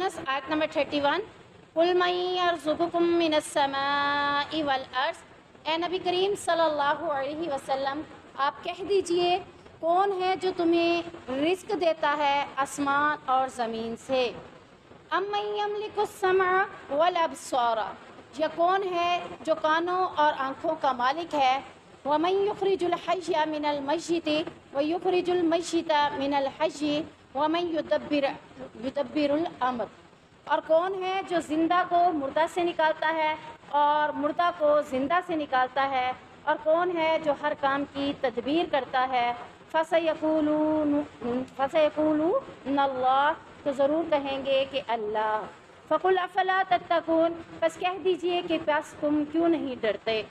یونس آیت نمبر 31، قُلْ مَن يَرْزُقُكُم مِّنَ السَّمَاءِ وَالْأَرْضِ، اے نبی کریم صلی اللہ علیہ وسلم آپ کہہ دیجئے کون ہے جو تمہیں رزق دیتا ہے آسمان اور زمین سے؟ اَمَّن يَمْلِكُ السَّمْعَ وَالْأَبْصَارَ، یا کون ہے جو کانوں اور آنکھوں کا مالک ہے؟ وَمَن يُخْرِجُ الْحَيَّ مِنَ الْمَيِّتِ وَيُخْرِجُ الْمَيِّتَ مِنَ الْحَيِّ وَمَن يُدَبِّرُ الْأَمْرَ، اور کون ہے جو زندہ کو مردہ سے نکالتا ہے اور مردہ کو زندہ سے نکالتا ہے، اور کون ہے جو ہر کام کی تدبیر کرتا ہے؟ فَسَيَقُولُونَ اللَّهُ، تو ضرور کہیں گے کہ اللہ۔ فَقُلْ أَفَلَا تَتَّقُونَ، بس کہہ دیجئے کہ پس تم کیوں نہیں ڈرتے؟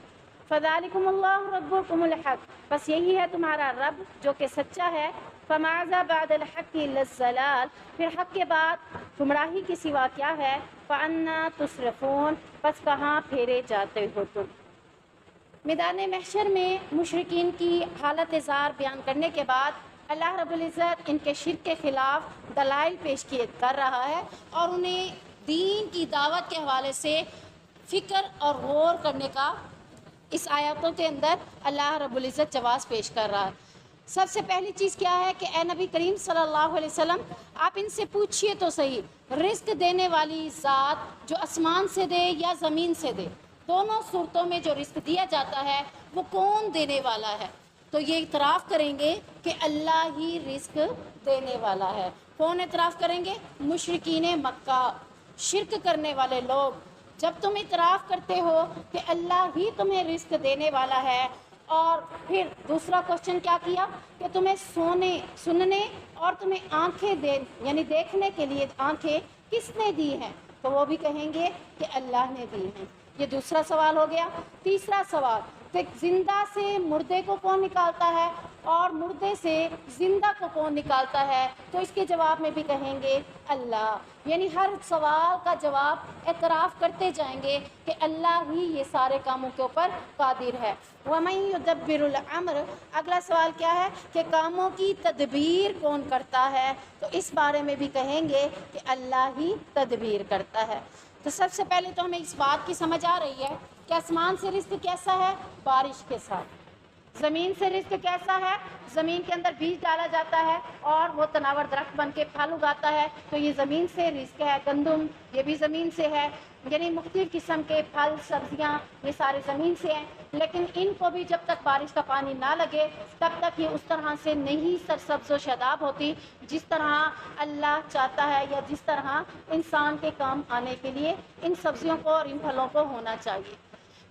فَذَلِكُمُ اللَّهُ رَبُّكُمُ الْحَقُّ، بس یہی ہے تمہارا رب جو کہ سچا ہے۔ فَمَاذَا بَعْدَ الْحَقِّ إِلَّا الضَّلَالُ، پھر حق کے بعد گمراہی کے سوا کیا ہے؟ فَأَنَّىٰ تُصْرَفُونَ، بس کہاں پھیرے جاتے ہو تم؟ میدان محشر میں مشرکین کی حالت زار بیان کرنے کے بعد اللہ رب العزت ان کے شرک کے خلاف دلائل پیش کر رہا ہے، اور انہیں دین کی دعوت کے حوالے سے فکر اور غور کرنے کا اس آیاتوں کے اندر اللہ رب العزت جواز پیش کر رہا ہے۔ سب سے پہلی چیز کیا ہے کہ اے نبی کریم صلی اللہ علیہ وسلم آپ ان سے پوچھئے تو صحیح، رزق دینے والی ذات جو آسمان سے دے یا زمین سے دے، دونوں صورتوں میں جو رزق دیا جاتا ہے وہ کون دینے والا ہے؟ تو یہ اعتراف کریں گے کہ اللہ ہی رزق دینے والا ہے۔ کون اعتراف کریں گے؟ مشرکین مکہ، شرک کرنے والے لوگ۔ جب تم اعتراف کرتے ہو کہ اللہ ہی تمہیں رزق دینے والا ہے، اور پھر دوسرا کوشچن کیا کیا کہ تمہیں سننے اور تمہیں آنکھیں یعنی دیکھنے کے لیے آنکھیں کس نے دی ہیں؟ تو وہ بھی کہیں گے کہ اللہ نے دی ہیں۔ یہ دوسرا سوال ہو گیا۔ تیسرا سوال کہ زندہ سے مردے کو کون نکالتا ہے اور مردے سے زندہ کو کون نکالتا ہے؟ تو اس کے جواب میں بھی کہیں گے اللہ۔ یعنی ہر سوال کا جواب اعتراف کرتے جائیں گے کہ اللہ ہی یہ سارے کاموں کے اوپر قادر ہے۔ وَمَن يُدَبِّرُ الْأَمْرَ، اگلا سوال کیا ہے کہ کاموں کی تدبیر کون کرتا ہے؟ تو اس بارے میں بھی کہیں گے کہ اللہ ہی تدبیر کرتا ہے۔ تو سب سے پہلے تو ہمیں اس بات کی سمجھ آ رہی ہے کہ آسمان سے رزق کیسا ہے؟ بارش کے ساتھ۔ زمین سے رزق کیسا ہے؟ زمین کے اندر بیج ڈالا جاتا ہے اور وہ تناور درخت بن کے پھل اگاتا ہے، تو یہ زمین سے رزق ہے۔ گندم یہ بھی زمین سے ہے، یعنی مختلف قسم کے پھل سبزیاں یہ سارے زمین سے ہیں، لیکن ان کو بھی جب تک بارش کا پانی نہ لگے تب تک یہ اس طرح سے نہیں سرسبز و شاداب ہوتی جس طرح اللہ چاہتا ہے، یا جس طرح انسان کے کام آنے کے لیے ان سبزیوں کو اور ان پھلوں کو ہونا چاہیے۔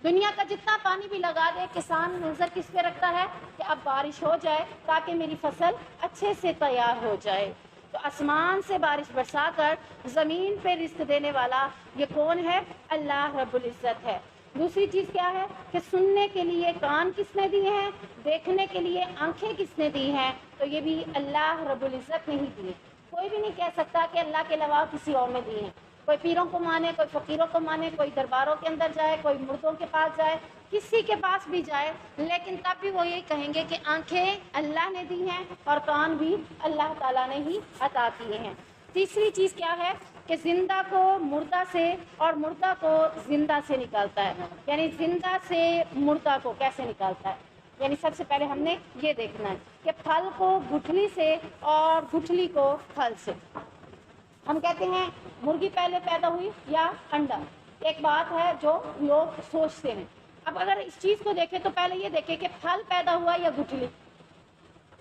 دنیا کا جتنا پانی بھی لگا دے، کسان نظر کس پہ رکھتا ہے کہ اب بارش ہو جائے تاکہ میری فصل اچھے سے تیار ہو جائے۔ تو آسمان سے بارش برسا کر زمین پہ رزق دینے والا یہ کون ہے؟ اللہ رب العزت ہے۔ دوسری چیز کیا ہے کہ سننے کے لیے کان کس نے دیے ہیں، دیکھنے کے لیے آنکھیں کس نے دی ہیں؟ تو یہ بھی اللہ رب العزت نے ہی دیے۔ کوئی بھی نہیں کہہ سکتا کہ اللہ کے علاوہ کسی اور نے دی ہیں۔ کوئی پیروں کو مانے، کوئی فقیروں کو مانے، کوئی درباروں کے اندر جائے، کوئی مردوں کے پاس جائے، کسی کے پاس بھی جائے، لیکن تب بھی وہ یہی کہیں گے کہ آنکھیں اللہ نے دی ہیں اور کان بھی اللہ تعالیٰ نے ہی عطا کیے ہیں۔ تیسری چیز کیا ہے کہ زندہ کو مردہ سے اور مردہ کو زندہ سے نکالتا ہے۔ یعنی زندہ سے مردہ کو کیسے نکالتا ہے؟ یعنی سب سے پہلے ہم نے یہ دیکھنا ہے کہ پھل کو گٹھلی سے اور گٹھلی کو پھل سے۔ ہم کہتے ہیں مرغی پہلے پیدا ہوئی یا انڈا، ایک بات ہے جو لوگ سوچتے ہیں۔ اب اگر اس چیز کو دیکھیں تو پہلے یہ دیکھیں کہ پھل پیدا ہوا یا گٹھلی،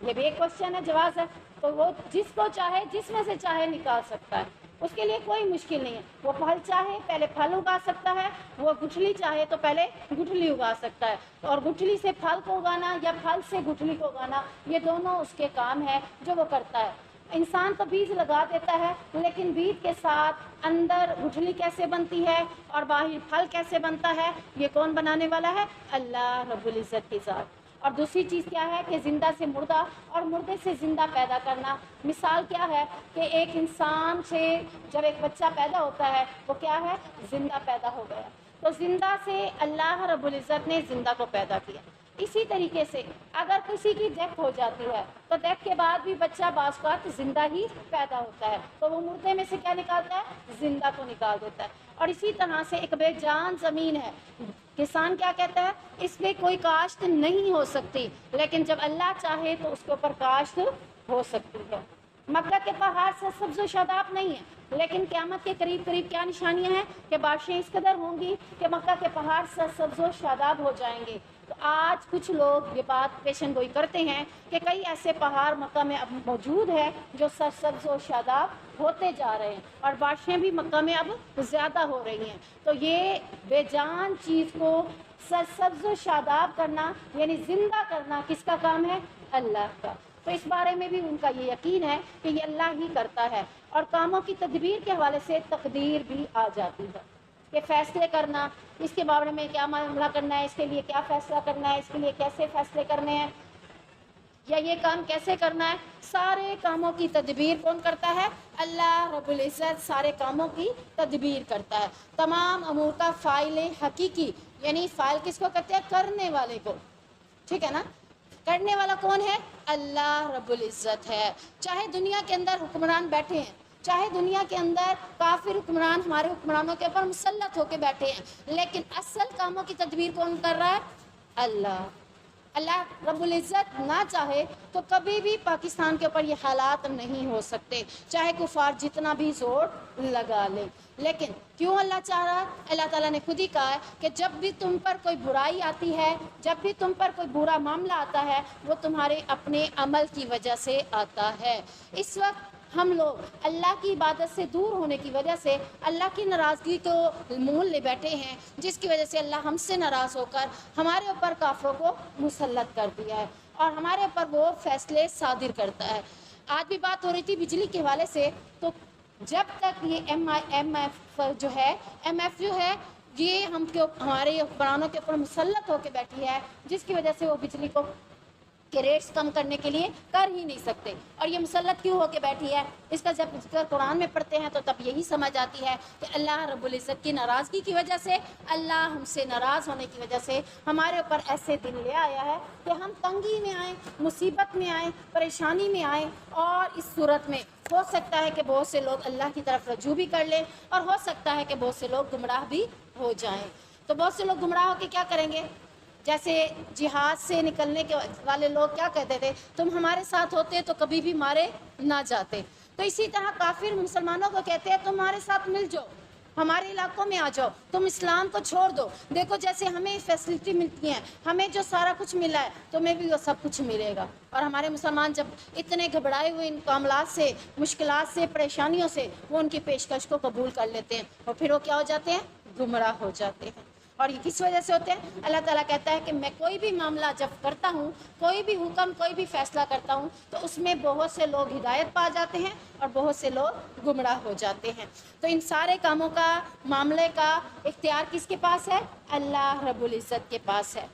یہ بھی ایک کوشچن ہے، جواز ہے۔ تو وہ جس کو چاہے، جس میں سے چاہے نکال سکتا ہے، اس کے لیے کوئی مشکل نہیں ہے۔ وہ پھل چاہے پہلے پھل اگا سکتا ہے، وہ گٹھلی چاہے تو پہلے گٹھلی اگا سکتا ہے، اور گٹھلی سے پھل کو اگانا یا پھل سے گٹھلی کو اگانا یہ دونوں اس کے کام ہے جو وہ کرتا ہے۔ انسان تو بیج لگا دیتا ہے، لیکن بیج کے ساتھ اندر گٹھلی کیسے بنتی ہے اور باہر پھل کیسے بنتا ہے یہ کون بنانے والا ہے؟ اللہ رب العزت کی ذات۔ اور دوسری چیز کیا ہے کہ زندہ سے مردہ اور مردے سے زندہ پیدا کرنا۔ مثال کیا ہے کہ ایک انسان سے جب ایک بچہ پیدا ہوتا ہے وہ کیا ہے؟ زندہ پیدا ہو گیا۔ تو زندہ سے اللہ رب العزت نے زندہ کو پیدا کیا۔ اسی طریقے سے اگر کسی کی ڈیتھ ہو جاتی ہے تو ڈیتھ کے بعد بھی بچہ بعض اوقات زندہ ہی پیدا ہوتا ہے، تو وہ مردے میں سے کیا نکالتا ہے؟ زندہ کو نکال دیتا ہے. اور اسی طرح سے ایک بے جان زمین ہے. کسان کیا کہتا ہے؟ اس پہ کوئی کاشت نہیں ہو سکتی، لیکن جب اللہ چاہے تو اس کے اوپر کاشت ہو سکتی ہے. مکہ کے پہاڑ سے سبز و شاداب نہیں ہے، لیکن قیامت کے قریب قریب کیا نشانیاں ہیں کہ بارشیں اس قدر ہوں گی کہ مکہ کے پہاڑ سے سبز و شاداب ہو جائیں گے. تو آج کچھ لوگ یہ بات پیشن گوئی کرتے ہیں کہ کئی ایسے پہاڑ مکہ میں اب موجود ہیں جو سبز و شاداب ہوتے جا رہے ہیں، اور بارشیں بھی مکہ میں اب زیادہ ہو رہی ہیں. تو یہ بے جان چیز کو سبز و شاداب کرنا یعنی زندہ کرنا کس کا کام ہے؟ اللہ کا. تو اس بارے میں بھی ان کا یہ یقین ہے کہ یہ اللہ ہی کرتا ہے. اور کاموں کی تدبیر کے حوالے سے تقدیر بھی آ جاتی ہے کہ فیصلے کرنا، اس کے بارے میں کیا معاملہ کرنا ہے، اس کے لیے کیا فیصلہ کرنا ہے، اس کے لیے کیسے فیصلے کرنے ہیں، یا یہ کام کیسے کرنا ہے. سارے کاموں کی تدبیر کون کرتا ہے؟ اللہ رب العزت سارے کاموں کی تدبیر کرتا ہے. تمام امور کا فاعل حقیقی، یعنی فاعل کس کو کہتے ہیں؟ کرنے والے کو. ٹھیک ہے نا؟ کرنے والا کون ہے؟ اللہ رب العزت ہے. چاہے دنیا کے اندر حکمران بیٹھے ہیں، چاہے دنیا کے اندر کافر حکمران ہمارے حکمرانوں کے اوپر مسلط ہو کے بیٹھے ہیں، لیکن اصل کاموں کی تدبیر کون کر رہا ہے؟ اللہ. اللہ رب العزت نہ چاہے تو کبھی بھی پاکستان کے اوپر یہ حالات نہیں ہو سکتے، چاہے کفار جتنا بھی زور لگا لے. لیکن کیوں اللہ چاہ رہا ہے؟ اللہ تعالیٰ نے خود ہی کہا ہے کہ جب بھی تم پر کوئی برائی آتی ہے، جب بھی تم پر کوئی برا معاملہ آتا ہے، وہ تمہارے اپنے عمل کی وجہ سے آتا ہے. اس وقت ہم لوگ اللہ کی عبادت سے دور ہونے کی وجہ سے اللہ کی ناراضگی کو مول لے بیٹھے ہیں، جس کی وجہ سے اللہ ہم سے ناراض ہو کر ہمارے اوپر کافروں کو مسلط کر دیا ہے اور ہمارے اوپر وہ فیصلے صادر کرتا ہے. آج بھی بات ہو رہی تھی بجلی کے حوالے سے، تو جب تک یہ ایم ایف جو ہے یہ ہمارے حکمرانوں کے اوپر مسلط ہو کے بیٹھی ہے، جس کی وجہ سے وہ بجلی کو کے ریٹس کم کرنے کے لیے کر ہی نہیں سکتے. اور یہ مسلط کیوں ہو کے بیٹھی ہے؟ اس کا جب ذکر قرآن میں پڑھتے ہیں تو تب یہی سمجھ آتی ہے کہ اللہ رب العزت کی ناراضگی کی وجہ سے، اللہ ہم سے ناراض ہونے کی وجہ سے ہمارے اوپر ایسے دن لے آیا ہے کہ ہم تنگی میں آئیں، مصیبت میں آئیں، پریشانی میں آئیں. اور اس صورت میں ہو سکتا ہے کہ بہت سے لوگ اللہ کی طرف رجوع بھی کر لیں، اور ہو سکتا ہے کہ بہت سے لوگ گمراہ بھی ہو جائیں. تو بہت سے لوگ گمراہ ہو کے کیا کریں گے؟ جیسے جہاد سے نکلنے کے والے لوگ کیا کہتے تھے؟ تم ہمارے ساتھ ہوتے تو کبھی بھی مارے نہ جاتے. تو اسی طرح کافر مسلمانوں کو کہتے ہیں تم ہمارے ساتھ مل جاؤ، ہمارے علاقوں میں آ جاؤ، تم اسلام کو چھوڑ دو. دیکھو جیسے ہمیں فیسلٹی ملتی ہیں، ہمیں جو سارا کچھ ملا ہے تمہیں بھی وہ سب کچھ ملے گا. اور ہمارے مسلمان جب اتنے گھبرائے ہوئے ان معاملات سے، مشکلات سے، پریشانیوں سے، وہ ان کی پیشکش کو قبول کر لیتے ہیں، اور پھر وہ کیا ہو جاتے ہیں؟ گمراہ ہو جاتے ہیں. اور یہ کس وجہ سے ہوتے ہیں؟ اللہ تعالیٰ کہتا ہے کہ میں کوئی بھی معاملہ جب کرتا ہوں، کوئی بھی حکم، کوئی بھی فیصلہ کرتا ہوں، تو اس میں بہت سے لوگ ہدایت پا جاتے ہیں اور بہت سے لوگ گمراہ ہو جاتے ہیں. تو ان سارے کاموں کا، معاملے کا اختیار کس کے پاس ہے؟ اللہ رب العزت کے پاس ہے.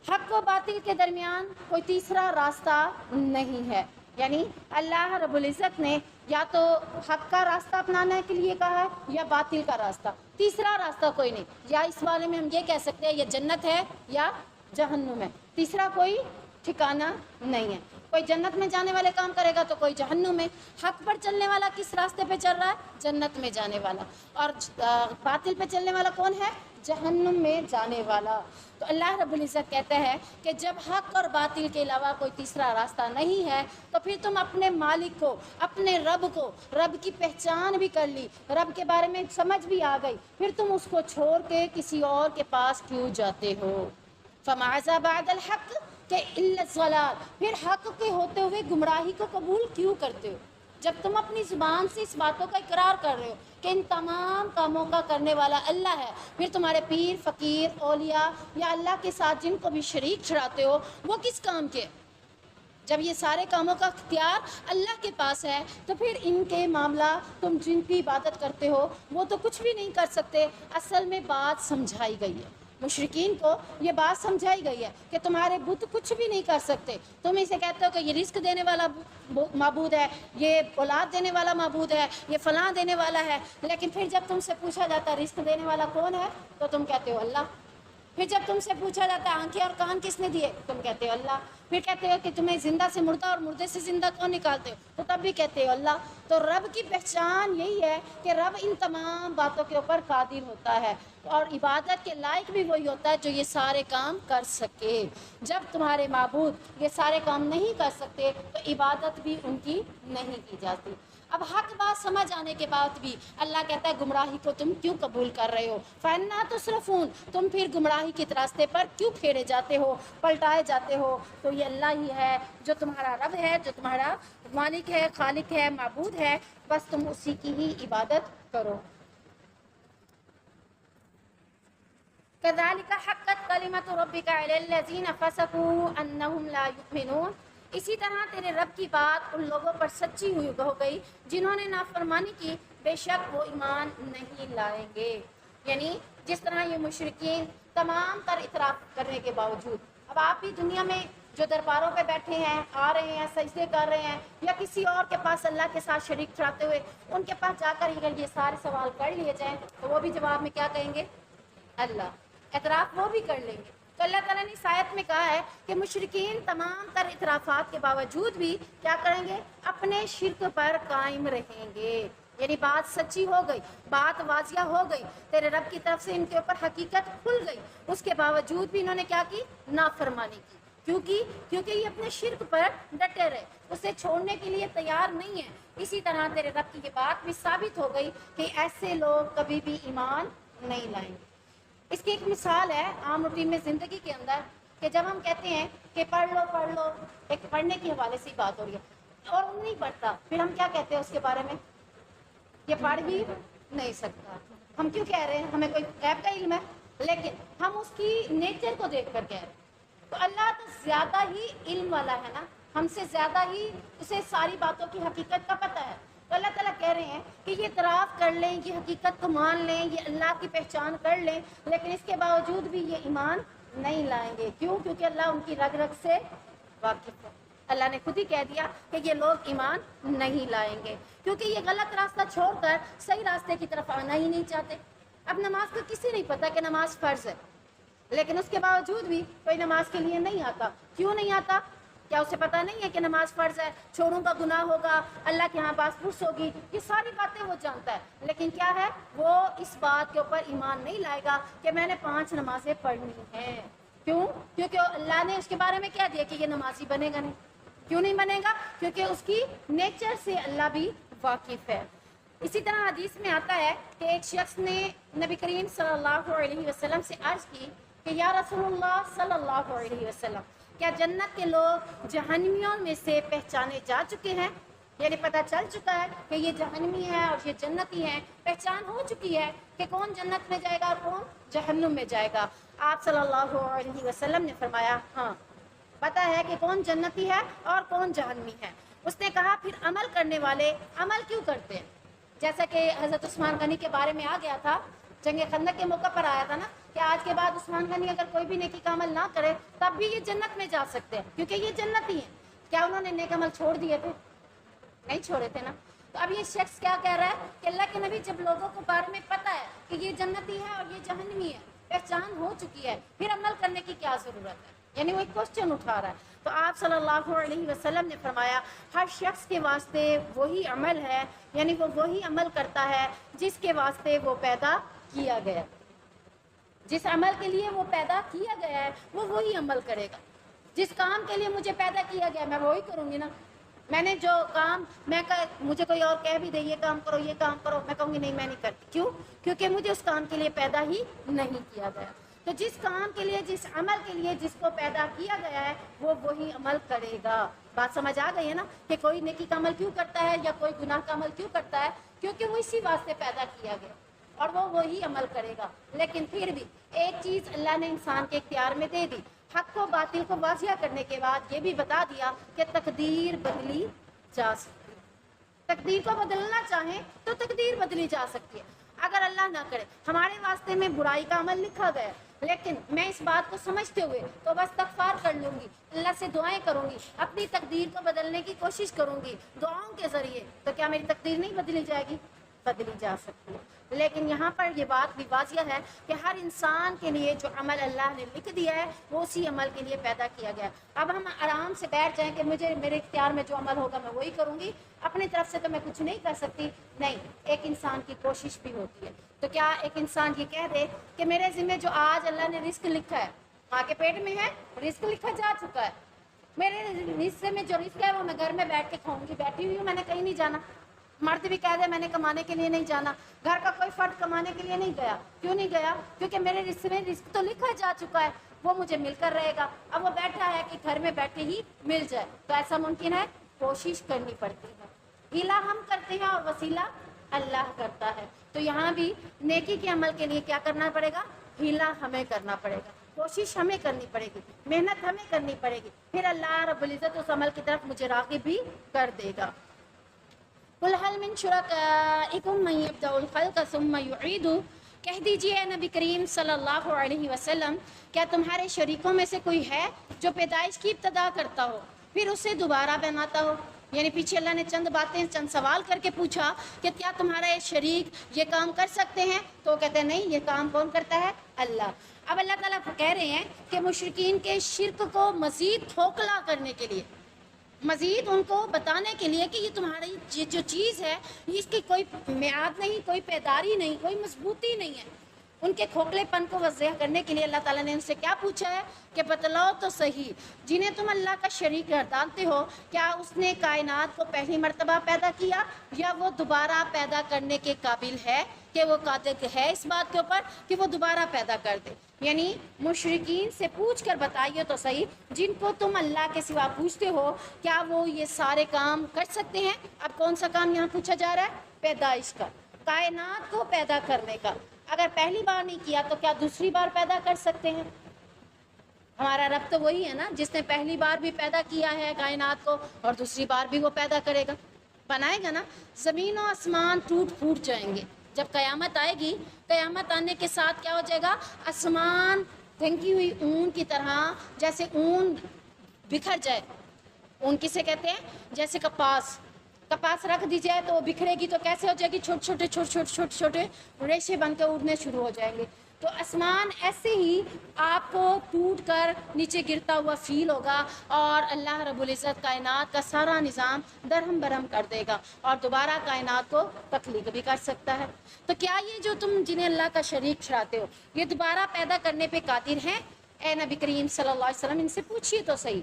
حق و باطل کے درمیان کوئی تیسرا راستہ نہیں ہے. یعنی اللہ رب العزت نے یا تو حق کا راستہ اپنانے کے لیے کہا ہے یا باطل کا راستہ، تیسرا راستہ کوئی نہیں. یا اس بارے میں ہم یہ کہہ سکتے ہیں یہ جنت ہے یا جہنم ہے، تیسرا کوئی ٹھکانہ نہیں ہے. کوئی جنت میں جانے والے کام کرے گا تو کوئی جہنم میں. حق پر چلنے والا کس راستے پہ چل رہا ہے؟ جنت میں جانے والا. اور باطل پہ چلنے والا کون ہے؟ جہنم میں جانے والا. تو اللہ رب العزت کہتا ہے کہ جب حق اور باطل کے علاوہ کوئی تیسرا راستہ نہیں ہے تو پھر تم اپنے مالک کو، اپنے رب کو، رب کی پہچان بھی کر لی، رب کے بارے میں سمجھ بھی آ گئی، پھر تم اس کو چھوڑ کے کسی اور کے پاس کیوں جاتے ہو؟ فَمَاذَا بَعْدَ الْحَقِّ کہ إِلَّا الضَّلَالَ، پھر حق کے ہوتے ہوئے گمراہی کو قبول کیوں کرتے ہو؟ جب تم اپنی زبان سے اس باتوں کا اقرار کر رہے ہو کہ ان تمام کاموں کا کرنے والا اللہ ہے، پھر تمہارے پیر، فقیر، اولیاء یا اللہ کے ساتھ جن کو بھی شریک ٹھہراتے ہو وہ کس کام کے؟ جب یہ سارے کاموں کا اختیار اللہ کے پاس ہے تو پھر ان کے معاملہ تم جن کی عبادت کرتے ہو وہ تو کچھ بھی نہیں کر سکتے. اصل میں بات سمجھائی گئی ہے، مشرکین کو یہ بات سمجھائی گئی ہے کہ تمہارے بت کچھ بھی نہیں کر سکتے. تم اسے کہتے ہو کہ یہ رزق دینے والا معبود ہے، یہ اولاد دینے والا معبود ہے، یہ فلاں دینے والا ہے، لیکن پھر جب تم سے پوچھا جاتا ہے رزق دینے والا کون ہے تو تم کہتے ہو اللہ. پھر جب تم سے پوچھا جاتا ہے آنکھیں اور کان کس نے دیے، تم کہتے ہو اللہ. پھر کہتے ہو کہ تمہیں زندہ سے مردہ اور مردے سے زندہ کون نکالتے ہو، تو تب بھی کہتے ہو اللہ. تو رب کی پہچان یہی ہے کہ رب ان تمام باتوں کے اوپر قادر ہوتا ہے، اور عبادت کے لائق بھی وہی ہوتا ہے جو یہ سارے کام کر سکے. جب تمہارے معبود یہ سارے کام نہیں کر سکتے تو عبادت بھی ان کی نہیں کی جاتی. اب حق بات سمجھ آنے کے بعد بھی اللہ کہتا ہے گمراہی کو تم کیوں قبول کر رہے ہو، فَإِنَّا تُصْرَفُونَ، تم پھر گمراہی کے راستے پر کیوں پھیرے جاتے ہو، پلٹائے جاتے ہو. تو یہ اللہ ہی ہے جو تمہارا رب ہے، جو تمہارا مالک ہے، خالق ہے، معبود ہے، بس تم اسی کی ہی عبادت کرو. كَذَلِكَ حَقَّتْ كَلِمَةُ رَبِّكَ عَلَى الَّذِينَ فَسَقُوا أَنَّهُمْ لَا يُؤْمِنُونَ. اسی طرح تیرے رب کی بات ان لوگوں پر سچی ہو گئی جنہوں نے نافرمانی کی، بے شک وہ ایمان نہیں لائیں گے. یعنی جس طرح یہ مشرکین تمام تر اعتراف کرنے کے باوجود، اب آپ بھی دنیا میں جو درباروں پہ بیٹھے ہیں، آ رہے ہیں، سجدے کر رہے ہیں، یا کسی اور کے پاس اللہ کے ساتھ شریک ٹھہراتے ہوئے ان کے پاس جا کر اگر یہ سارے سوال کر لیے جائیں تو وہ بھی جواب میں کیا کہیں گے؟ اللہ. اعتراف وہ بھی کر لیں گے. تو اللہ تعالیٰ نے اس آیت میں کہا ہے کہ مشرکین تمام تر اعترافات کے باوجود بھی کیا کریں گے؟ اپنے شرک پر قائم رہیں گے. یعنی بات سچی ہو گئی، بات واضح ہو گئی، تیرے رب کی طرف سے ان کے اوپر حقیقت کھل گئی، اس کے باوجود بھی انہوں نے کیا کی؟ نافرمانی کی. کیونکہ یہ اپنے شرک پر ڈٹے رہے، اسے چھوڑنے کے لیے تیار نہیں ہے. اسی طرح تیرے رب کی یہ بات بھی ثابت ہو گئی کہ ایسے لوگ کبھی بھی ایمان نہیں لائیں گے. اس کی ایک مثال ہے عام روٹین میں زندگی کے اندر کہ جب ہم کہتے ہیں کہ پڑھ لو، ایک پڑھنے کے حوالے سے بات ہو رہی ہے اور وہ نہیں پڑھتا، پھر ہم کیا کہتے ہیں اس کے بارے میں؟ یہ پڑھ بھی نہیں سکتا. ہم کیوں کہہ رہے ہیں؟ ہمیں کوئی غیب کا علم ہے، لیکن ہم اس کی نیچر کو دیکھ کر کہہ رہے ہیں. تو اللہ تو زیادہ ہی علم والا ہے نا، ہم سے زیادہ ہی اسے ساری باتوں کی حقیقت کا پتہ ہے. تو اللہ تعالیٰ کہہ رہے ہیں کہ یہ اعتراف کر لیں، یہ حقیقت کو مان لیں، یہ اللہ کی پہچان کر لیں، لیکن اس کے باوجود بھی یہ ایمان نہیں لائیں گے. کیوں؟ کیونکہ اللہ ان کی رگ رگ سے واقف ہے. اللہ نے خود ہی کہہ دیا کہ یہ لوگ ایمان نہیں لائیں گے کیونکہ یہ غلط راستہ چھوڑ کر صحیح راستے کی طرف آنا ہی نہیں چاہتے. اب نماز کا کسی نہیں پتا کہ نماز فرض ہے، لیکن اس کے باوجود بھی کوئی نماز کے لیے نہیں آتا. کیوں نہیں آتا؟ کیا اسے پتا نہیں ہے کہ نماز فرض ہے، چھوڑوں کا گناہ ہوگا، اللہ کے ہاں باس پرس ہوگی؟ یہ ساری باتیں وہ جانتا ہے، لیکن کیا ہے؟ وہ اس بات کے اوپر ایمان نہیں لائے گا کہ میں نے 5 نمازیں پڑھنی ہیں. کیوں؟ کیونکہ اللہ نے اس کے بارے میں کہہ دیا کہ یہ نمازی بنے گا نہیں. کیوں نہیں بنے گا؟ کیونکہ اس کی نیچر سے اللہ بھی واقف ہے. اسی طرح حدیث میں آتا ہے کہ ایک شخص نے نبی کریم صلی اللہ علیہ وسلم سے عرض کی کہ یا رسول اللہ صلی اللہ علیہ وسلم، کیا جنت کے لوگ جہنمیوں میں سے پہچانے جا چکے ہیں؟ یعنی پتہ چل چکا ہے کہ یہ جہنمی ہے اور یہ جنتی ہیں، پہچان ہو چکی ہے کہ کون جنت میں جائے گا اور کون جہنم میں جائے گا. آپ صلی اللہ علیہ وسلم نے فرمایا ہاں پتہ ہے کہ کون جنتی ہے اور کون جہنمی ہے. اس نے کہا پھر عمل کرنے والے عمل کیوں کرتے ہیں؟ جیسا کہ حضرت عثمان غنی کے بارے میں آ گیا تھا، جنگ خندق کے موقع پر آیا تھا نا کہ آج کے بعد عثمان غنی اگر کوئی بھی نیکی کا عمل نہ کرے تب بھی یہ جنت میں جا سکتے ہیں کیونکہ یہ جنتی ہیں. کیا انہوں نے نیک عمل چھوڑ دیے تھے؟ نہیں چھوڑے تھے نا. تو اب یہ شخص کیا کہہ رہا ہے کہ اللہ کے نبی جب لوگوں کو بارے میں پتہ ہے کہ یہ جنتی ہے اور یہ جہنمی ہے، پہچان ہو چکی ہے، پھر عمل کرنے کی کیا ضرورت ہے؟ یعنی وہ ایک کوسچن اٹھا رہا ہے. تو آپ صلی اللہ علیہ وسلم نے فرمایا ہر شخص کے واسطے وہی عمل ہے، یعنی وہ وہی عمل کرتا ہے جس کے واسطے وہ پیدا کیا گیا. جس عمل کے لیے وہ پیدا کیا گیا ہے وہ وہی عمل کرے گا. جس کام کے لیے مجھے پیدا کیا گیا میں وہی کروں گی نا. میں نے جو کام مجھے کوئی اور کہہ بھی دے یہ کام کرو یہ کام کرو، میں کہوں گی نہیں میں نہیں کرتی. کیوں؟ کیونکہ مجھے اس کام کے لیے پیدا ہی نہیں کیا گیا. تو جس کام کے لیے، جس عمل کے لیے جس کو پیدا کیا گیا ہے وہ وہی عمل کرے گا. بات سمجھ آ گئی ہے نا کہ کوئی نیکی کا عمل کیوں کرتا ہے یا کوئی گناہ کا عمل کیوں کرتا ہے؟ کیونکہ وہ اسی واسطے پیدا کیا گیا اور وہ وہی عمل کرے گا. لیکن پھر بھی ایک چیز اللہ نے انسان کے اختیار میں دے دی، حق کو باطل کو واضح کرنے کے بعد یہ بھی بتا دیا کہ تقدیر بدلی جا سکتی ہے. تقدیر کو بدلنا چاہیں تو تقدیر بدلی جا سکتی ہے. اگر اللہ نہ کرے ہمارے واسطے میں برائی کا عمل لکھا گیا، لیکن میں اس بات کو سمجھتے ہوئے تو بس استغفار کر لوں گی، اللہ سے دعائیں کروں گی، اپنی تقدیر کو بدلنے کی کوشش کروں گی دعاؤں کے ذریعے، تو کیا میری تقدیر نہیں بدلی جائے گی؟ بدلی جا سکتی ہے۔ لیکن یہاں پر یہ بات بھی واضح ہے کہ ہر انسان کے لیے جو عمل اللہ نے لکھ دیا ہے وہ اسی عمل کے لیے پیدا کیا گیا ہے۔ اب ہم آرام سے بیٹھ جائیں کہ مجھے میرے اختیار میں جو عمل ہوگا میں وہی کروں گی، اپنی طرف سے تو میں کچھ نہیں کر سکتی، نہیں، ایک انسان کی کوشش بھی ہوتی ہے۔ تو کیا ایک انسان یہ کہہ دے کہ میرے ذمہ جو آج اللہ نے رزق لکھا ہے، ماں کے پیٹ میں ہے، رزق لکھا جا چکا ہے، میرے حصے میں جو رزق ہے وہ میں گھر میں بیٹھ کے کھاؤں گی، بیٹھی ہوئی ہوں، میں نے کہیں نہیں جانا۔ مرد بھی کہہ دے میں نے کمانے کے لیے نہیں جانا، گھر کا کوئی فرد کمانے کے لیے نہیں گیا، کیوں نہیں گیا؟ کیونکہ میرے رزق میں رزق تو لکھا جا چکا ہے، وہ مجھے مل کر رہے گا۔ اب وہ بیٹھا ہے کہ گھر میں بیٹھے ہی مل جائے، تو ایسا ممکن ہے؟ کوشش کرنی پڑتی ہے۔ ہیلا ہم کرتے ہیں اور وسیلہ اللہ کرتا ہے۔ تو یہاں بھی نیکی کے عمل کے لیے کیا کرنا پڑے گا؟ ہیلا ہمیں کرنا پڑے گا، کوشش ہمیں کرنی پڑے گی، محنت ہمیں کرنی پڑے گی، پھر اللہ رب العزت اس عمل کی طرف مجھے راغب بھی کر دے گا۔ قُلْ هَلْ مِن شُرَكَائِكُم مَّن يَبْدَأُ الْخَلْقَ ثُمَّ يُعِيدُهُ، کہہ دیجئے اے نبی کریم صلی اللہ علیہ وسلم، کیا تمہارے شریکوں میں سے کوئی ہے جو پیدائش کی ابتدا کرتا ہو پھر اسے دوبارہ بناتا ہو؟ یعنی پیچھے اللہ نے چند باتیں، چند سوال کر کے پوچھا کہ کیا تمہارے شریک یہ کام کر سکتے ہیں؟ تو وہ کہتے ہیں نہیں، یہ کام کون کرتا ہے؟ اللہ۔ اب اللہ تعالیٰ کہہ رہے ہیں کہ مشرکین کے شرک کو مزید کھوکھلا کرنے کے لیے، مزید ان کو بتانے کے لیے کہ یہ تمہاری جو چیز ہے اس کی کوئی میعاد نہیں، کوئی پیداری نہیں، کوئی مضبوطی نہیں ہے، ان کے کھوکھلے پن کو واضح کرنے کے لیے اللہ تعالیٰ نے ان سے کیا پوچھا ہے کہ بتلاؤ تو صحیح، جنہیں تم اللہ کا شریک گردانتے ہو، کیا اس نے کائنات کو پہلی مرتبہ پیدا کیا یا وہ دوبارہ پیدا کرنے کے قابل ہے، کہ وہ قادر ہے اس بات کے اوپر کہ وہ دوبارہ پیدا کر دے؟ یعنی مشرکین سے پوچھ کر بتائیے تو صحیح، جن کو تم اللہ کے سوا پوچھتے ہو، کیا وہ یہ سارے کام کر سکتے ہیں؟ اب کون سا کام یہاں پوچھا جا رہا ہے؟ پیدائش کا، کائنات کو پیدا کرنے کا۔ اگر پہلی بار نہیں کیا تو کیا دوسری بار پیدا کر سکتے ہیں؟ ہمارا رب تو وہی ہے نا جس نے پہلی بار بھی پیدا کیا ہے کائنات کو، اور دوسری بار بھی وہ پیدا کرے گا، بنائے گا نا۔ زمین و آسمان ٹوٹ پھوٹ جائیں گے، جب قیامت آئے گی، قیامت آنے کے ساتھ کیا ہو جائے گا؟ آسمان پھینکی ہوئی اون کی طرح، جیسے اون بکھر جائے، اون کسے کہتے ہیں؟ جیسے کپاس رکھ دی جائے تو وہ بکھرے گی تو کیسے ہو جائے گی؟ چھوٹے چھوٹے ریشے بن کے اڑنے شروع ہو جائیں گے۔ تو آسمان ایسے ہی آپ کو ٹوٹ کر نیچے گرتا ہوا فیل ہوگا، اور اللہ رب العزت کائنات کا سارا نظام درہم برہم کر دے گا، اور دوبارہ کائنات کو تخلیق بھی کر سکتا ہے۔ تو کیا یہ جو تم جنہیں اللہ کا شریک ٹھہراتے ہو یہ دوبارہ پیدا کرنے پہ قادر ہیں؟ اے نبی کریم صلی اللہ علیہ وسلم ان سے پوچھیے تو صحیح۔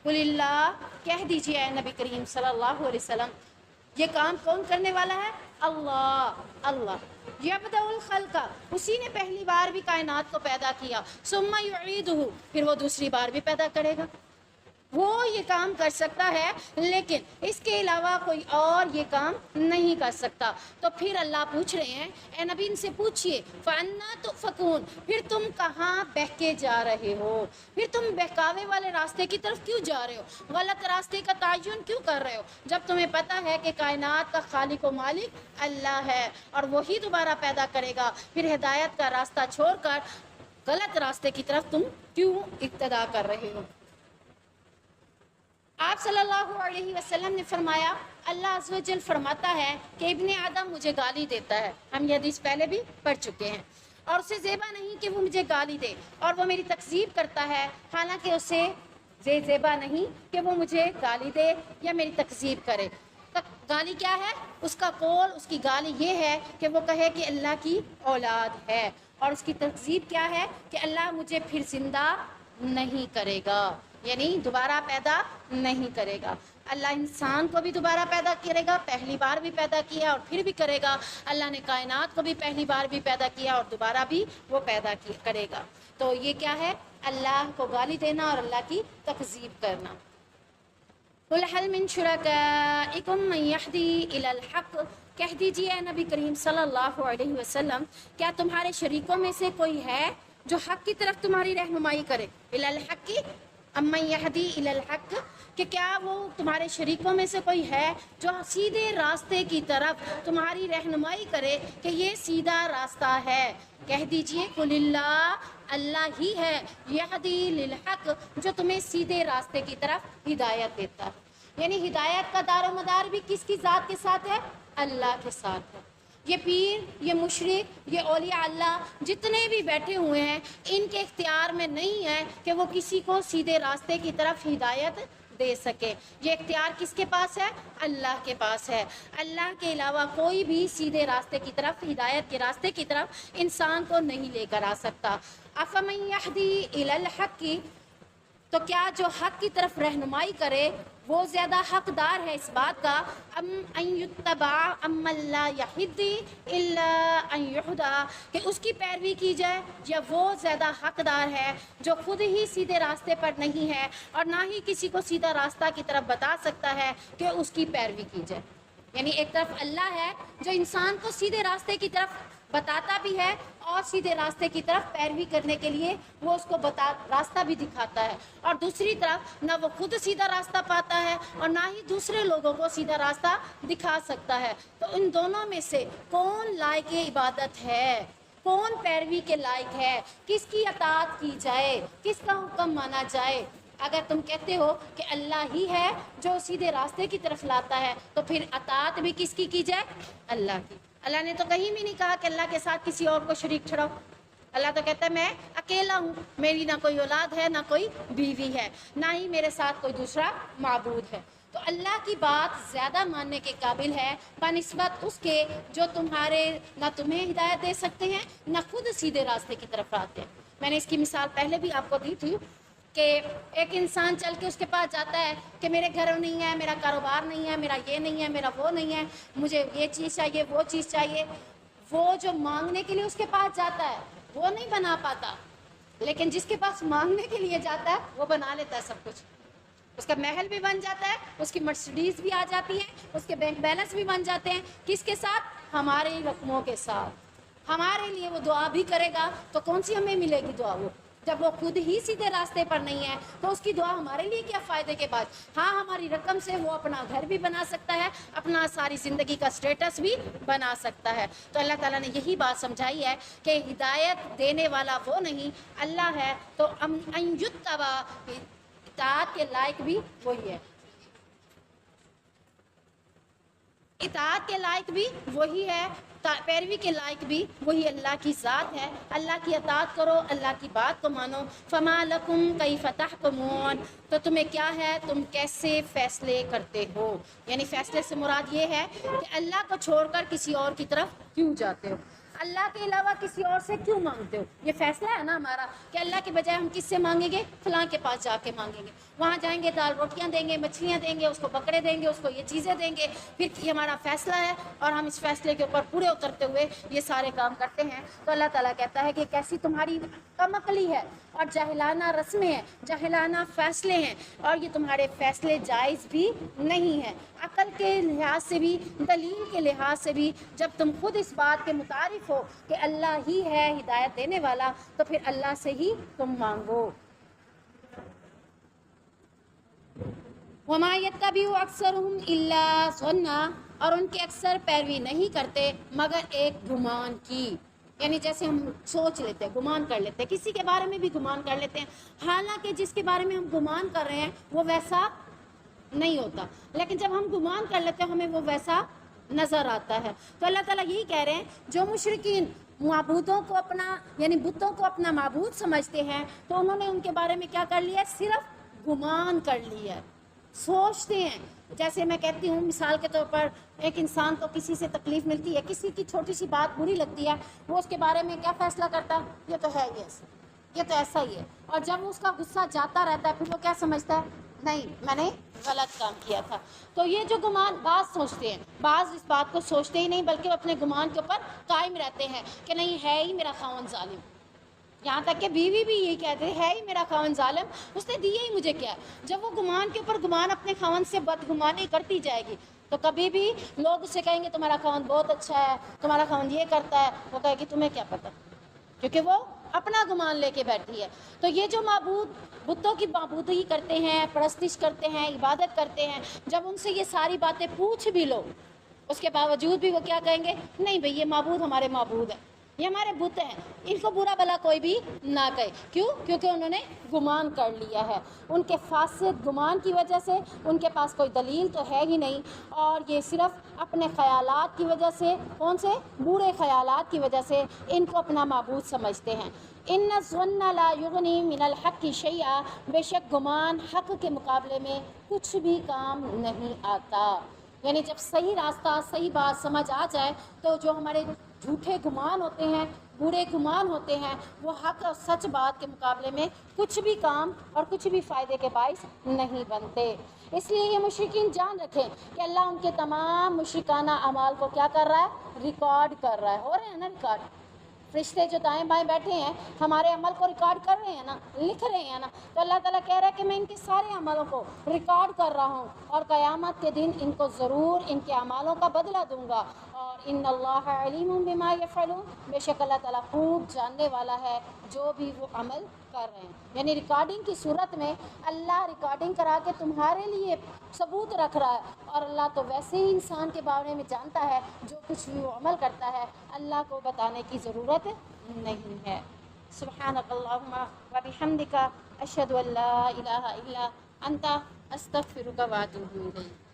قُلِ اللہ، کہہ دیجیے اے نبی کریم صلی اللہ علیہ وسلم، یہ کام کون کرنے والا ہے؟ اللہ۔ یبدأ الخلق، اسی نے پہلی بار بھی کائنات کو پیدا کیا، ثم یعیدہ، پھر وہ دوسری بار بھی پیدا کرے گا۔ وہ یہ کام کر سکتا ہے لیکن اس کے علاوہ کوئی اور یہ کام نہیں کر سکتا۔ تو پھر اللہ پوچھ رہے ہیں اے نبی ان سے پوچھئے فَأَنَّىٰ تُؤْفَكُونَ، پھر تم کہاں بہکے جا رہے ہو؟ پھر تم بہکاوے والے راستے کی طرف کیوں جا رہے ہو؟ غلط راستے کا تعین کیوں کر رہے ہو جب تمہیں پتہ ہے کہ کائنات کا خالق و مالک اللہ ہے، اور وہی دوبارہ پیدا کرے گا؟ پھر ہدایت کا راستہ چھوڑ کر غلط راستے کی طرف تم کیوں ابتدا کر رہے ہو؟ آپ صلی اللہ علیہ وسلم نے فرمایا، اللہ عز و جل فرماتا ہے کہ ابن آدم مجھے گالی دیتا ہے، ہم یہ حدیث پہلے بھی پڑھ چکے ہیں، اور اسے زیبا نہیں کہ وہ مجھے گالی دے، اور وہ میری تکذیب کرتا ہے، حالانکہ اسے زیبا نہیں کہ وہ مجھے گالی دے یا میری تکذیب کرے۔ گالی کیا ہے؟ اس کا قول، اس کی گالی یہ ہے کہ وہ کہے کہ اللہ کی اولاد ہے، اور اس کی تکذیب کیا ہے کہ اللہ مجھے پھر زندہ نہیں کرے گا، یعنی دوبارہ پیدا نہیں کرے گا۔ اللہ انسان کو بھی دوبارہ پیدا کرے گا، پہلی بار بھی پیدا کیا اور پھر بھی کرے گا۔ اللہ نے کائنات کو بھی پہلی بار بھی پیدا کیا اور دوبارہ بھی وہ پیدا کرے گا۔ تو یہ کیا ہے؟ اللہ کو گالی دینا اور اللہ کی تکذیب کرنا۔ قُلْ هَلْ مِن شُرَكَائِكُم مَّن يَهْدِي إِلَى الْحَقِّ، کہہ دیجیے اے نبی کریم صلی اللہ علیہ وسلم، کیا تمہارے شریکوں میں سے کوئی ہے جو حق کی طرف تمہاری رہنمائی کرے؟ إِلَى الْحَقِّ، اَمَّن يَهْدِي إِلَى الْحَقِّ، کہ کیا وہ تمہارے شریکوں میں سے کوئی ہے جو سیدھے راستے کی طرف تمہاری رہنمائی کرے کہ یہ سیدھا راستہ ہے؟ کہہ دیجئے قُلِ اللَّهُ، اللہ ہی ہے، یہدی للحق، جو تمہیں سیدھے راستے کی طرف ہدایت دیتا ہے۔ یعنی ہدایت کا دار و مدار بھی کس کی ذات کے ساتھ ہے؟ اللہ کے ساتھ ہے۔ یہ پیر، یہ مشرک، یہ اولیاء اللہ جتنے بھی بیٹھے ہوئے ہیں، ان کے اختیار میں نہیں ہے کہ وہ کسی کو سیدھے راستے کی طرف ہدایت دے سکے۔ یہ اختیار کس کے پاس ہے؟ اللہ کے پاس ہے۔ اللہ کے علاوہ کوئی بھی سیدھے راستے کی طرف، ہدایت کے راستے کی طرف انسان کو نہیں لے کر آ سکتا۔ افمن یہدی الی الحق، تو کیا جو حق کی طرف رہنمائی کرے وہ زیادہ حقدار ہے اس بات کا، ام ان یتبع ام لا یہدی الا ان یہدی، کہ اس کی پیروی کی جائے، یا وہ زیادہ حقدار ہے جو خود ہی سیدھے راستے پر نہیں ہے اور نہ ہی کسی کو سیدھا راستہ کی طرف بتا سکتا ہے کہ اس کی پیروی کی جائے۔ یعنی ایک طرف اللہ ہے جو انسان کو سیدھے راستے کی طرف بتاتا بھی ہے اور سیدھے راستے کی طرف پیروی کرنے کے لیے وہ اس کو راستہ بھی دکھاتا ہے، اور دوسری طرف نہ وہ خود سیدھا راستہ پاتا ہے اور نہ ہی دوسرے لوگوں کو سیدھا راستہ دکھا سکتا ہے۔ تو ان دونوں میں سے کون لائق عبادت ہے، کون پیروی کے لائق ہے، کس کی اطاعت کی جائے، کس کا حکم مانا جائے؟ اگر تم کہتے ہو کہ اللہ ہی ہے جو سیدھے راستے کی طرف لاتا ہے، تو پھر اطاعت بھی کس کی جائے؟ اللہ کی۔ اللہ نے تو کہیں بھی نہیں کہا کہ اللہ کے ساتھ کسی اور کو شریک ٹھہراؤ۔ اللہ تو کہتا ہے میں اکیلا ہوں، میری نہ کوئی اولاد ہے، نہ کوئی بیوی ہے، نہ ہی میرے ساتھ کوئی دوسرا معبود ہے۔ تو اللہ کی بات زیادہ ماننے کے قابل ہے بنسبت اس کے جو نہ تمہیں ہدایت دے سکتے ہیں، نہ خود سیدھے راستے کی طرف آتے ہیں۔ میں نے اس کی مثال پہلے بھی آپ کو دی تھی کہ ایک انسان چل کے اس کے پاس جاتا ہے کہ میرے گھر نہیں ہے، میرا کاروبار نہیں ہے، میرا یہ نہیں ہے، میرا وہ نہیں ہے، مجھے یہ چیز چاہیے، وہ چیز چاہیے۔ وہ جو مانگنے کے لیے اس کے پاس جاتا ہے وہ نہیں بنا پاتا، لیکن جس کے پاس مانگنے کے لیے جاتا ہے وہ بنا لیتا ہے سب کچھ۔ اس کا محل بھی بن جاتا ہے، اس کی مرسڈیز بھی آ جاتی ہے، اس کے بینک بیلنس بھی بن جاتے ہیں۔ کس کے ساتھ؟ ہمارے رقموں کے ساتھ۔ ہمارے لیے وہ دعا بھی کرے گا تو کون سی ہمیں ملے گی دعا؟ وہ جب وہ خود ہی سیدھے راستے پر نہیں ہے تو اس کی دعا ہمارے لیے کیا فائدے کے بعد؟ ہاں، ہماری رقم سے وہ اپنا گھر بھی بنا سکتا ہے، اپنا ساری زندگی کا سٹیٹس بھی بنا سکتا ہے۔ تو اللہ تعالیٰ نے یہی بات سمجھائی ہے کہ ہدایت دینے والا وہ نہیں، اللہ ہے۔ تو ان یتبع، اطاعت کے لائق بھی وہی ہے، اطاعت کے لائق بھی وہی ہے، پیروی کے لائق بھی وہی اللہ کی ذات ہے۔ اللہ کی اطاعت کرو، اللہ کی بات کو مانو۔ فما لکم کیف تحکمون، تو تمہیں کیا ہے، تم کیسے فیصلے کرتے ہو؟ یعنی فیصلے سے مراد یہ ہے کہ اللہ کو چھوڑ کر کسی اور کی طرف کیوں جاتے ہو، اللہ کے علاوہ کسی اور سے کیوں مانگتے ہو؟ یہ فیصلہ ہے نا ہمارا کہ اللہ کے بجائے ہم کس سے مانگیں گے؟ فلاں کے پاس جا کے مانگیں گے، وہاں جائیں گے دال روٹیاں دیں گے، مچھلیاں دیں گے، اس کو بکرے دیں گے، اس کو یہ چیزیں دیں گے، پھر یہ ہمارا فیصلہ ہے اور ہم اس فیصلے کے اوپر پورے اترتے ہوئے یہ سارے کام کرتے ہیں۔ تو اللہ تعالیٰ کہتا ہے کہ کیسی تمہاری کم عقلی ہے اور جاہلانہ رسمیں ہیں، جاہلانہ فیصلے ہیں، اور یہ تمہارے فیصلے جائز بھی نہیں ہیں، عقل کے لحاظ سے بھی، دلیل کے لحاظ سے بھی۔ جب تم خود اس بات کے متعارف ہو کہ اللہ ہی ہے ہدایت دینے والا، تو پھر اللہ سے ہی تم مانگو۔ وَمَا يَتَّبِعُ أَكْثَرُهُمْ إِلَّا ظَنًّا، اور ان کے اکثر پیروی نہیں کرتے مگر ایک گمان کی۔ یعنی جیسے ہم سوچ لیتے ہیں، گمان کر لیتے ہیں، کسی کے بارے میں بھی گمان کر لیتے ہیں، حالانکہ جس کے بارے میں ہم گمان کر رہے ہیں وہ ویسا نہیں ہوتا، لیکن جب ہم گمان کر لیتے ہیں ہمیں وہ ویسا نظر آتا ہے۔ تو اللہ تعالیٰ یہی کہہ رہے ہیں، جو مشرکین معبودوں کو اپنا، یعنی بتوں کو اپنا معبود سمجھتے ہیں، تو انہوں نے ان کے بارے میں کیا کر لیا؟ صرف گمان کر لیا ہے، سوچتے ہیں۔ جیسے میں کہتی ہوں مثال کے طور پر، ایک انسان کو کسی سے تکلیف ملتی ہے، کسی کی چھوٹی سی بات بری لگتی ہے، وہ اس کے بارے میں کیا فیصلہ کرتا ہے؟ یہ تو ہے ہی ایسا، یہ تو ایسا ہی ہے، اور جب اس کا غصہ جاتا رہتا ہے پھر وہ کیا سمجھتا ہے؟ نہیں، میں نے غلط کام کیا تھا۔ تو یہ جو گمان، بعض سوچتے ہیں، بعض اس بات کو سوچتے ہی نہیں بلکہ اپنے گمان کے اوپر قائم رہتے ہیں کہ نہیں، ہے ہی میرا خاوند ظالم۔ یہاں تک کہ بیوی بھی یہی کہتے ہیں، ہے ہی میرا خاوند ظالم، اس نے دیا ہی مجھے کیا ہے۔ جب وہ گمان کے اوپر گمان اپنے خاوند سے بدگمانی کرتی جائے گی تو کبھی بھی لوگ اسے کہیں گے تمہارا خاوند بہت اچھا ہے، تمہارا خاوند یہ کرتا ہے، وہ کہے گی تمہیں کیا پتہ، کیونکہ وہ اپنا گمان لے کے بیٹھی ہے۔ تو یہ جو معبود بتوں کی معبودی کرتے ہیں، پرستش کرتے ہیں، عبادت کرتے ہیں، جب ان سے یہ ساری باتیں پوچھ بھی لو، اس کے باوجود بھی وہ کیا کہیں گے؟ نہیں بھئی، یہ معبود ہمارے معبود ہے، یہ ہمارے بت ہیں، ان کو برا بھلا کوئی بھی نہ کہے. کیوں؟ کیونکہ انہوں نے گمان کر لیا ہے. ان کے فاسد گمان کی وجہ سے ان کے پاس کوئی دلیل تو ہے ہی نہیں، اور یہ صرف اپنے خیالات کی وجہ سے، کون سے برے خیالات کی وجہ سے ان کو اپنا معبود سمجھتے ہیں. ان الظن لا یغنی من الحق شیئا، بے شک گمان حق کے مقابلے میں کچھ بھی کام نہیں آتا. یعنی جب صحیح راستہ، صحیح بات سمجھ آ جائے تو جو ہمارے جھوٹے گمان ہوتے ہیں، برے گمان ہوتے ہیں، وہ حق اور سچ بات کے مقابلے میں کچھ بھی کام اور کچھ بھی فائدے کے باعث نہیں بنتے. اس لیے یہ مشرکین جان رکھیں کہ اللہ ان کے تمام مشرکانہ اعمال کو کیا کر رہا ہے؟ ریکارڈ کر رہا ہے. ہو رہے ہیں نا ریکارڈ؟ فرشتے جو دائیں بائیں بیٹھے ہیں ہمارے عمل کو ریکارڈ کر رہے ہیں نا، لکھ رہے ہیں نا. تو اللہ تعالیٰ کہہ رہا ہے کہ میں ان کے سارے عملوں کو ریکارڈ کر رہا ہوں، اور قیامت کے دن ان کو ضرور ان کے اعمالوں کا بدلہ دوں گا. اور ان اللہ علیم بما یفعلون، بے شک اللہ تعالیٰ خوب جاننے والا ہے جو بھی وہ عمل کر رہے ہیں. یعنی ریکارڈنگ کی صورت میں اللہ ریکارڈنگ کرا کے تمہارے لیے ثبوت رکھ رہا ہے، اور اللہ تو ویسے ہی انسان کے بارے میں جانتا ہے، جو کچھ بھی وہ عمل کرتا ہے اللہ کو بتانے کی ضرورت نہیں ہے. سبحانک اللہم و بحمدک، اشہد ان لا الہ الا انت، استغفرک و اتوب الیک.